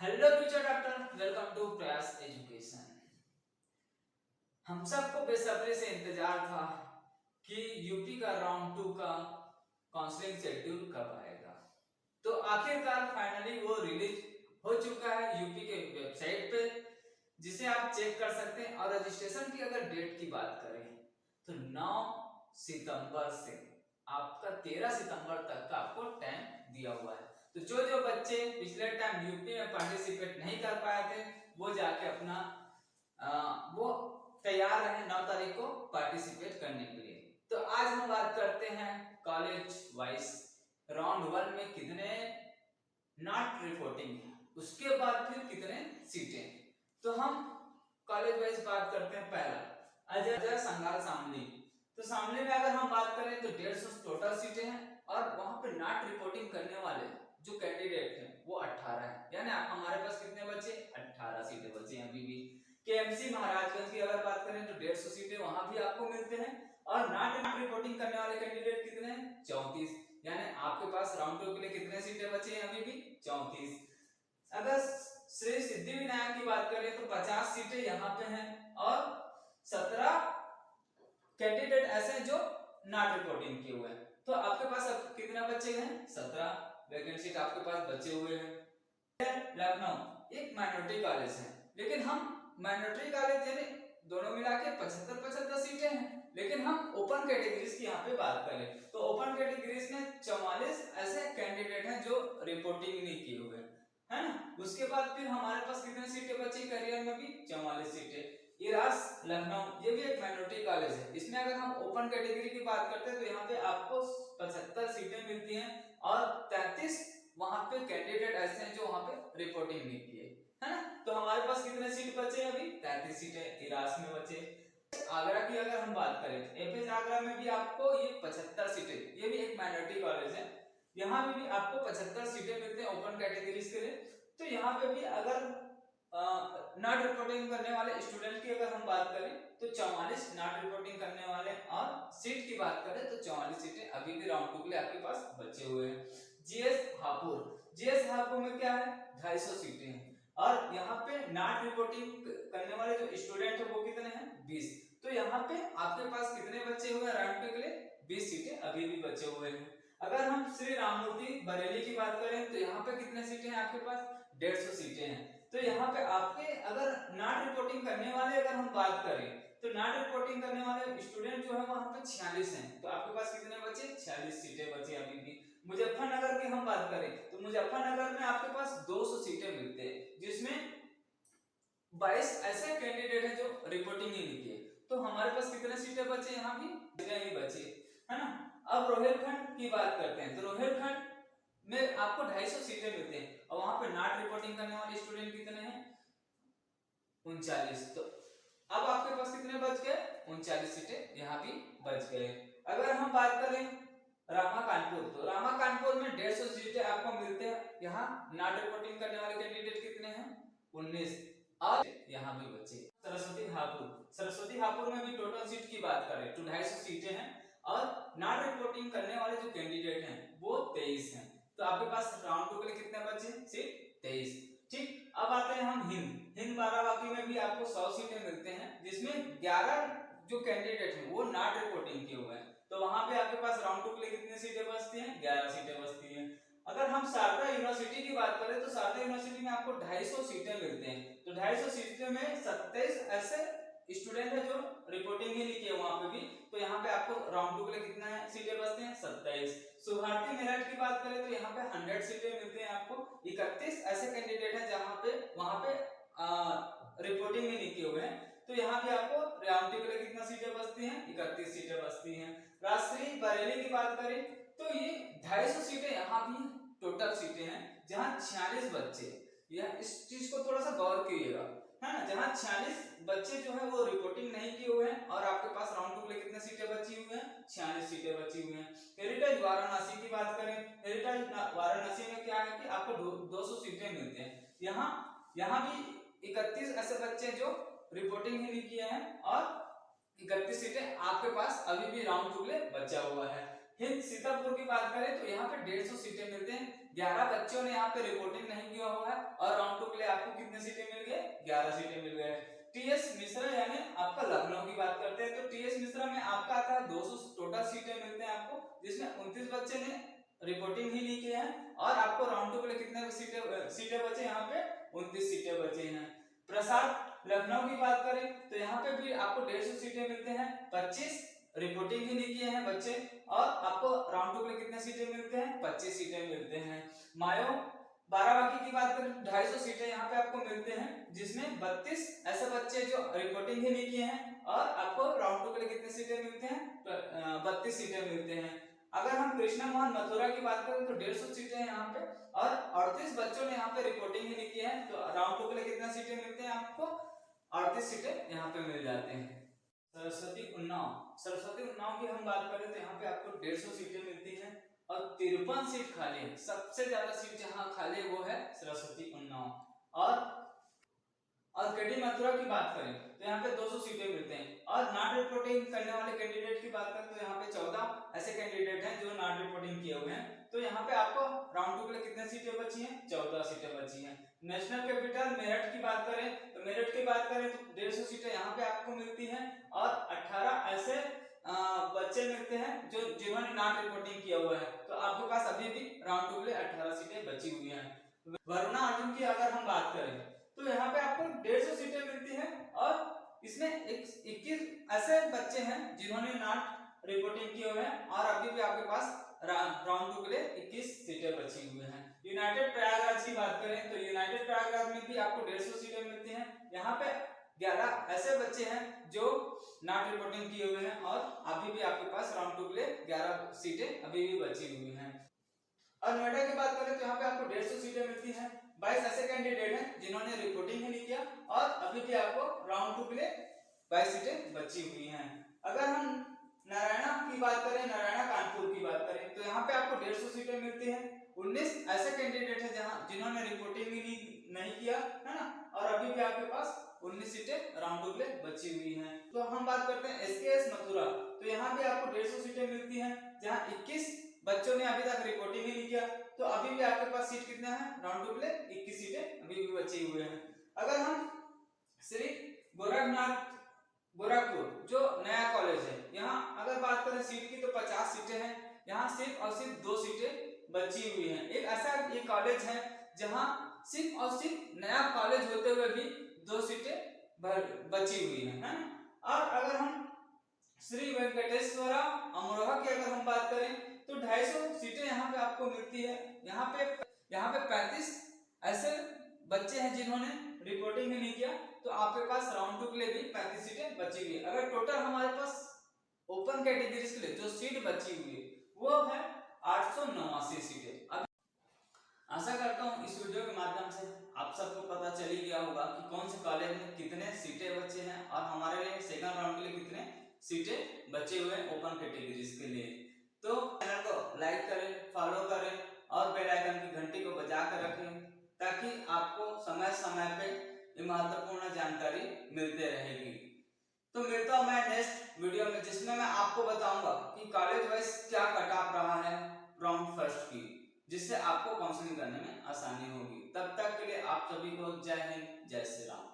Hello future doctor, welcome to Prayas education. हम सबको बेसब्री से इंतजार था कि यूपी का राउंड 2 का काउंसलिंग शेड्यूल कब आएगा। तो आखिरकार फाइनली वो रिलीज हो चुका है यूपी के वेबसाइट पे, जिसे आप चेक कर सकते हैं। और रजिस्ट्रेशन की अगर डेट की बात करें तो 9 सितंबर से आपका 13 सितंबर तक का आपको टाइम दिया हुआ है। तो जो जो बच्चे पिछले टाइम यूपी में पार्टिसिपेट नहीं कर पाए थे वो जाके अपना वो तैयार रहे 9 तारीख को पार्टिसिपेट करने के लिए। तो आज हम बात करते हैं कॉलेज वाइज राउंड 1 में कितने नॉट रिपोर्टिंग है, उसके बाद फिर कितने सीटें। तो हम कॉलेज वाइज बात करते हैं। पहला अजय संघाल शामली। तो शामली में अगर हम बात करें तो 150 टोटल सीटें हैं और वहां पे नॉट रिपोर्टिंग करने वाले जो कैंडिडेट हैं वो 18 है। यानी हमारे पास कितने बचे? 18 सीटें बची हैं अभी भी। केएमसी महाराजगंज की अगर बात करें तो 150 सीटें वहां भी आपको मिलते हैं और नॉट रिपोर्टिंग करने वाले कैंडिडेट कितने हैं? 34। यानी आपके पास राउंड 2 के लिए कितने सीटें बची हैं? अभी भी 34। अगर श्री सिद्धि विनायक की बात करें तो 50 सीटें यहाँ पे हैं और 17 कैंडिडेट ऐसे हैं जो नॉट रिपोर्टिंग किए हुए हैं। तो आपके पास अब कितने बचे हैं? 17 वैकेंट सीट आपके पास बचे हुए हैं। लखनऊ एक माइनॉरिटी कॉलेज है, लेकिन हम माइनॉरिटी कॉलेज यानी दोनों मिला के 75 सीटें हैं। लेकिन हम ओपन कैटेगरीज की यहाँ पे बात करें तो ओपन कैटेगरीज में 44 ऐसे कैंडिडेट हैं जो रिपोर्टिंग नहीं किए हुए है ना। उसके बाद फिर हमारे पास कितने सीटें बची? करियर में भी 44 सीटें। इरास लखनऊ ये भी एक माइनॉरिटी कॉलेज है। इसमें अगर हम ओपन कैटेगरी की बात करते हैं तो यहाँ पे आपको 75 सीटें मिलती हैं और 33 वहां पे कैंडिडेट ऐसे हैं जो वहां पे रिपोर्टिंग नहीं किए है ना। तो हमारे पास कितने सीट बचे? अभी 33 सीटें इरास में बचे। आगरा की अगर हम बात करें एपीएस आगरा में भी आपको ये 75 सीटें, ये भी एक माइनॉरिटी कॉलेज है, यहाँ भी आपको 75 सीटें मिलते हैं ओपन कैटेगरीज के लिए। तो यहाँ पे भी अगर नॉट रिपोर्टिंग करने वाले स्टूडेंट की अगर हम बात करें तो 44 नॉट रिपोर्टिंग करने वाले और सीट की बात करें तो 44 सीटें अभी भी राउंड 2 के लिए आपके पास बचे हुए हैं। जीएस हापुड़ में क्या है? 250 सीटें हैं और यहाँ पे नॉट रिपोर्टिंग करने वाले जो स्टूडेंट है वो कितने हैं? 20। तो यहाँ पे आपके पास कितने बचे हुए हैं राउंड 2 के लिए? 20 सीटें अभी भी बचे हुए हैं। अगर हम श्री राममूर्ति बरेली की बात करें तो यहाँ पे कितने सीटें हैं आपके पास? 150 सीटें हैं। तो यहाँ पे आपके अगर नॉट रिपोर्टिंग करने वाले अगर हम बात करें तो नॉट रिपोर्टिंग करने वाले स्टूडेंट जो है वहां पे 46 हैं। तो आपके पास कितने बचे? 46 सीटें बची अभी भी। मुजफ्फरनगर की हम बात करें तो मुजफ्फरनगर में आपके पास 200 सीटें मिलते हैं, जिसमें 22 ऐसे कैंडिडेट हैं जो रिपोर्टिंग ही नहीं किए। तो हमारे पास कितने सीटें बचे? यहाँ भी जगह ही बची है ना। अब रोहिलखंड की बात करते हैं तो रोहिलखंड में आपको 250 सीटें मिलते हैं और वहां पे नॉट रिपोर्टिंग करने वाले स्टूडेंट कितने हैं? 39। तो अब आपके पास कितने बच गए? 39 सीटें यहाँ भी बच गए। अगर हम बात करें रामा कानपुर तो रामा कानपुर में 150 सीटें आपको मिलते हैं। यहाँ नॉट रिपोर्टिंग करने वाले कैंडिडेट कितने हैं? 19 और यहाँ भी बचे। सरस्वती हापुड़ में भी टोटल सीट की बात करें तो 250 सीटें हैं और नॉट रिपोर्टिंग करने वाले जो कैंडिडेट हैं वो 23 हैं। तो आपके पास राउंड 2 के लिए कितने बचे? सीट 23। ठीक, अब आते हैं हम हिंद बाराबांकी में भी आपको 100 सीटें मिलते हैं, जिसमें 11 जो कैंडिडेट हैं वो नॉट रिपोर्टिंग किए हुए हैं। तो वहां पे आपके पास राउंड 2 के लिए कितनी सीटें बचती हैं? 11 सीटें बचती हैं। अगर हम शारदा यूनिवर्सिटी की बात करें तो शारदा यूनिवर्सिटी में आपको 250 सीटें मिलते हैं। तो 250 सीटें में 27 ऐसे स्टूडेंट है जो रिपोर्टिंग ही नहीं किए वहां पे भी। तो यहाँ पे आपको राउंड 2 के लिए कितना सीटें बचते हैं? 27। सुभारती मेरठ की बात करें तो यहाँ पे 100 सीटें मिलते हैं आपको। 31 ऐसे कैंडिडेट हैं जहां पे वहां पे रिपोर्टिंग ही नहीं किए हुए हैं। तो यहाँ पे आपको राउंड 2 के लिए कितना सीटें बचती हैं? 31 सीटें बचती हैं। राजश्री बरेली की बात करें तो ये 250 सीटें यहाँ भी टोटल सीटें हैं जहां 46 बच्चे, यह इस चीज को थोड़ा सा गौर कीजिएगा है ना, जहां 46 बच्चे जो है वो रिपोर्टिंग नहीं किए हुए हैं और आपके पास राउंड 2 के लिए कितने सीटें बची हुई हैं? 46 सीटें बची हुई हैं। हेरिटेज वाराणसी की बात करें, हेरिटेज वाराणसी में क्या है कि आपको 200 सीटें मिलते हैं। यहाँ भी 31 ऐसे बच्चे जो रिपोर्टिंग ही नहीं किए हैं और 31 सीटें आपके पास अभी भी राउंड 2 के लिए बचा हुआ है। हिंद सीतापुर की बात करें तो यहाँ पे 150 सीटें मिलते हैं, 11 बच्चों ने यहाँ पे रिपोर्टिंग नहीं किया हुआ है और राउंड 2 के लिए आपको कितने सीटें मिल गए? 11 सीटें मिल गए। टीएस मिश्रा यानी आपका लखनऊ की बात करते हैं तो टीएस मिश्रा में आपका आता है 200 टोटल सीटें मिलते हैं आपको, जिसमें 29 बच्चे ने रिपोर्टिंग ही नहीं किया है और आपको राउंड 2 के लिए कितने सीटें बचे? यहाँ पे 29 सीटें बचे हैं। प्रसाद लखनऊ की बात करें तो यहाँ पे भी आपको 150 सीटें मिलते हैं, 25 रिपोर्टिंग ही नहीं किए हैं बच्चे और आपको राउंड 2 के लिए कितने सीटें मिलते हैं? 25 सीटें मिलते हैं। मायो बाराबांकी की बात करें 250 सीटें यहाँ पे आपको मिलते हैं, जिसमें 32 ऐसे बच्चे जो रिपोर्टिंग ही नहीं किए हैं और आपको राउंड 2 के लिए कितने सीटें मिलते हैं? 32 सीटें मिलते हैं। अगर हम कृष्णा मोहन मथुरा की बात करें तो 150 सीटें हैं यहाँ पे और 38 बच्चों ने यहाँ पे रिपोर्टिंग ही नहीं किया है, तो राउंड 2 के लिए कितना सीटें मिलते हैं आपको? 38 सीटें यहाँ पे मिल जाते हैं। सरस्वती उन्नाव की हम बात करें तो यहाँ पे आपको 150 सीटें मिलती हैं और 53 सीट खाली है। सबसे ज्यादा सीट जहाँ खाली है वो है सरस्वती उन्नाव। और केडी मथुरा की बात करें तो यहाँ पे 200 सीटें मिलते हैं और नॉन रिपोर्टिंग करने वाले कैंडिडेट की बात करें तो यहाँ पे 14 ऐसे कैंडिडेट हैं जो नॉन रिपोर्टिंग किए हुए हैं, तो यहाँ पे आपको राउंड 2 के लिए कितने सीटें बची हैं? 14 सीटें बची हैं। नेशनल कैपिटल मेरठ की बात करें तो मेरठ की बात करें तो 150 सीटें यहाँ पे आपको मिलती हैं और 18 ऐसे बच्चे मिलते हैं जो जिन्होंने नॉन रिपोर्टिंग किया हुआ है, तो आपके पास अभी भी राउंड 2 के लिए 18 सीटें बची हुई हैं। वरुणा अर्जुन की अगर हम बात करें तो यहाँ पे आपको 150 सीटें मिलती हैं और इसमें 21 ऐसे बच्चे हैं जिन्होंने नॉट रिपोर्टिंग किए हुए हैं और अभी भी आपके पास राउंड 2 के लिए 21 सीटें बची हुई हैं। यूनाइटेड प्रयागराज की बात करें तो यूनाइटेड प्रयागराज में भी आपको 150 सीटें मिलती हैं। यहाँ पे 11 ऐसे बच्चे हैं जो नॉट रिपोर्टिंग किए हुए हैं और अभी भी आपके पास राउंड 2 के लिए 11 सीटें अभी भी बची हुई हैं। और नोएडा की बात करें तो यहाँ पे आपको 150 सीटें मिलती हैं। 22 ऐसे कैंडिडेट हैं जिन्होंने रिपोर्टिंग ही नहीं किया और अभी भी आपको राउंड 2 के लिए 22 सीटें बची हुई हैं। अगर हम नारायणा की बात करें, नारायणा कानपुर की बात करें तो यहाँ पे आपको 150 सीटें मिलती हैं। 19 ऐसे कैंडिडेट हैं जहां जिन्होंने रिपोर्टिंग ही नहीं किया है ना, और अभी भी आपके पास 19 सीटें राउंड 2 के लिए बची हुई हैं। तो हम बात करते हैं एसकेएस मथुरा, तो यहाँ पे आपको 150 सीटें मिलती हैं जहां 21 बच्चों ने अभी तक रिपोर्टिंग ही नहीं किया, तो अभी भी आपके पास सीट कितना है राउंड 2 के लिए? 21 सीटें अभी भी बची हुए हैं। अगर हम श्री गोरखनाथ गोरखपुर जो नया कॉलेज है, यहाँ अगर बात करें सीट की तो 50 सीटें हैं, यहाँ सिर्फ और सिर्फ 2 सीटें बची हुई हैं। एक ऐसा ये कॉलेज है जहाँ सिर्फ और सिर्फ नया कॉलेज होते हुए भी 2 सीटें बची हुई हैं, है ना। और अगर हम श्री वेंकटेश्वरा अमरोहा की अगर हम बात करें तो 250 सीटें यहाँ पे आपको मिलती है। यहाँ पे 35 ऐसे बच्चे हैं जिन्होंने रिपोर्टिंग ही नहीं किया, तो आपके पास राउंड 2 के लिए भी 35 सीटें बची हुई है। अगर टोटल हमारे पास ओपन कैटेगरीज के लिए जो सीट बची हुई है वो है 889 सीटें। अब आशा करता हूँ इस वीडियो के माध्यम से आप सबको पता चल ही गया होगा कि कौन से कॉलेज में कितने सीटें बचे हैं और हमारे लिए सेकंड राउंड के लिए कितने सीटें बचे हुए हैं ओपन कैटेगरीज के लिए। तो चैनल को लाइक करें, फॉलो करें और बेल आइकन की घंटी को बजा कर रखें ताकि आपको समय समय पे महत्वपूर्ण जानकारी मिलते रहेगी। तो मिलता हूं मैं नेक्स्ट वीडियो में जिसमें मैं आपको बताऊंगा कि कॉलेज वाइज क्या कट ऑफ रहा है राउंड फर्स्ट की, जिससे आपको काउंसलिंग करने में आसानी होगी। तब तक के लिए आप सभी को जय हिंद, जय श्री राम।